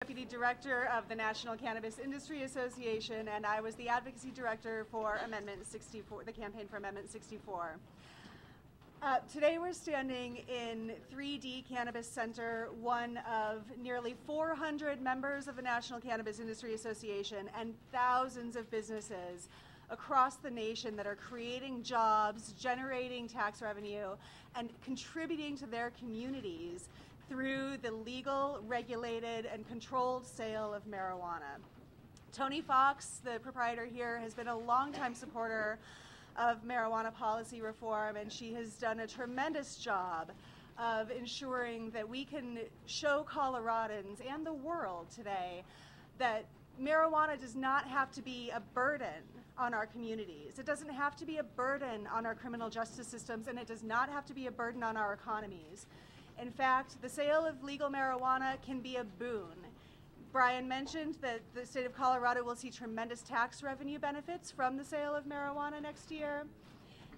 Deputy Director of the National Cannabis Industry Association, and I was the Advocacy Director for Amendment 64, the campaign for Amendment 64. Today we're standing in 3D Cannabis Center, one of nearly 400 members of the National Cannabis Industry Association and thousands of businesses across the nation that are creating jobs, generating tax revenue, and contributing to their communities through the legal, regulated, and controlled sale of marijuana. Tony Fox, the proprietor here, has been a longtime supporter of marijuana policy reform, and she has done a tremendous job of ensuring that we can show Coloradans and the world today that marijuana does not have to be a burden on our communities. It doesn't have to be a burden on our criminal justice systems, and it does not have to be a burden on our economies. In fact, the sale of legal marijuana can be a boon. Brian mentioned that the state of Colorado will see tremendous tax revenue benefits from the sale of marijuana next year.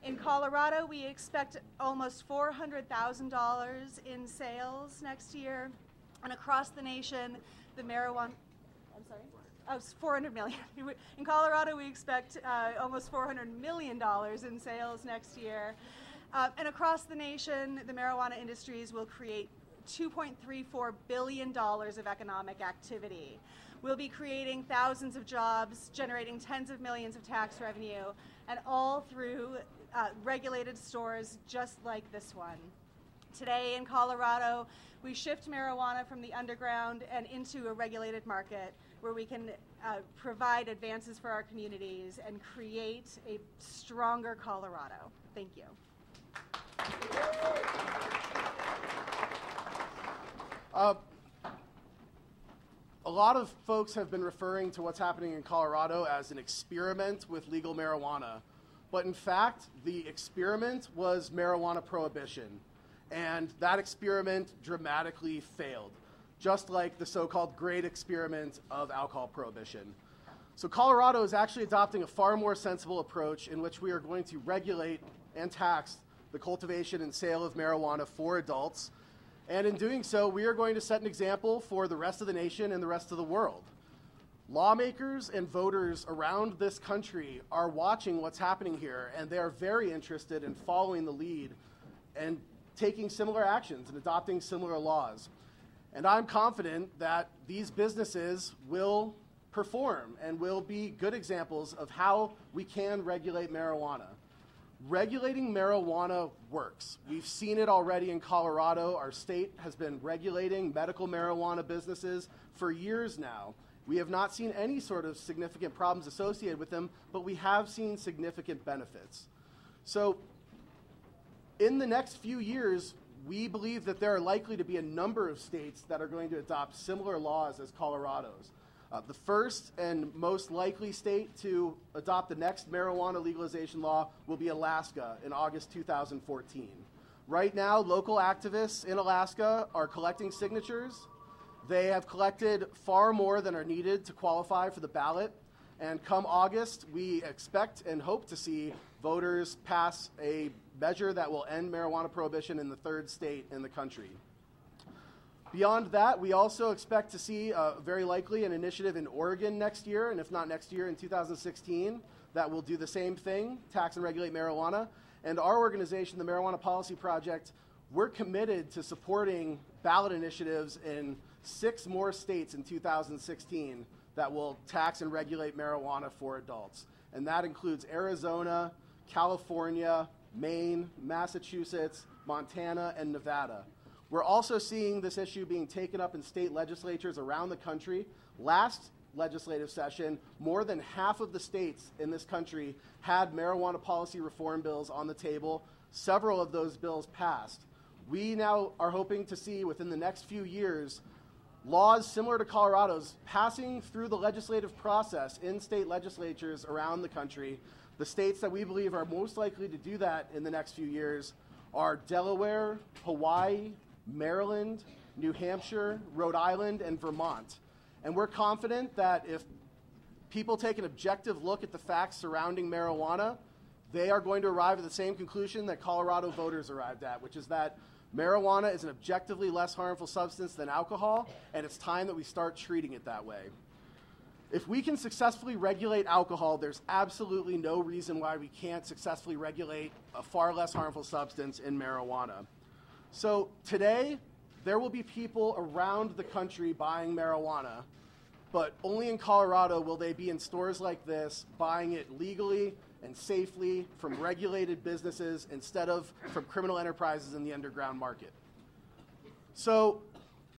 In Colorado, we expect almost $400,000 in sales next year. And across the nation, the marijuana, I'm sorry? Oh, it's $400 million. In Colorado, we expect almost $400 million in sales next year. And across the nation, the marijuana industries will create $2.34 billion of economic activity. We'll be creating thousands of jobs, generating tens of millions of tax revenue, and all through regulated stores just like this one. Today in Colorado, we shift marijuana from the underground and into a regulated market where we can provide advances for our communities and create a stronger Colorado. Thank you. A lot of folks have been referring to what's happening in Colorado as an experiment with legal marijuana. But in fact, the experiment was marijuana prohibition. And that experiment dramatically failed, just like the so-called great experiment of alcohol prohibition. So Colorado is actually adopting a far more sensible approach in which we are going to regulate and tax the cultivation and sale of marijuana for adults. And in doing so, we are going to set an example for the rest of the nation and the rest of the world. Lawmakers and voters around this country are watching what's happening here, and they are very interested in following the lead and taking similar actions and adopting similar laws. And I'm confident that these businesses will perform and will be good examples of how we can regulate marijuana. Regulating marijuana works. We've seen it already in Colorado. Our state has been regulating medical marijuana businesses for years now. We have not seen any sort of significant problems associated with them, but we have seen significant benefits. So in the next few years, we believe that there are likely to be a number of states that are going to adopt similar laws as Colorado's. The first and most likely state to adopt the next marijuana legalization law will be Alaska in August 2014. Right now, local activists in Alaska are collecting signatures. They have collected far more than are needed to qualify for the ballot. And come August, we expect and hope to see voters pass a measure that will end marijuana prohibition in the third state in the country. Beyond that, we also expect to see very likely an initiative in Oregon next year, and if not next year, in 2016, that will do the same thing, tax and regulate marijuana. And our organization, the Marijuana Policy Project, we're committed to supporting ballot initiatives in 6 more states in 2016 that will tax and regulate marijuana for adults. And that includes Arizona, California, Maine, Massachusetts, Montana, and Nevada. We're also seeing this issue being taken up in state legislatures around the country. Last legislative session, more than half of the states in this country had marijuana policy reform bills on the table. Several of those bills passed. We now are hoping to see within the next few years laws similar to Colorado's passing through the legislative process in state legislatures around the country. The states that we believe are most likely to do that in the next few years are Delaware, Hawaii, Maryland, New Hampshire, Rhode Island, and Vermont. And we're confident that if people take an objective look at the facts surrounding marijuana, they are going to arrive at the same conclusion that Colorado voters arrived at, which is that Marijuana is an objectively less harmful substance than alcohol, and it's time that we start treating it that way. If we can successfully regulate alcohol, there's absolutely no reason why we can't successfully regulate a far less harmful substance in marijuana. So today, there will be people around the country buying marijuana, but only in Colorado will they be in stores like this, buying it legally and safely from regulated businesses instead of from criminal enterprises in the underground market. So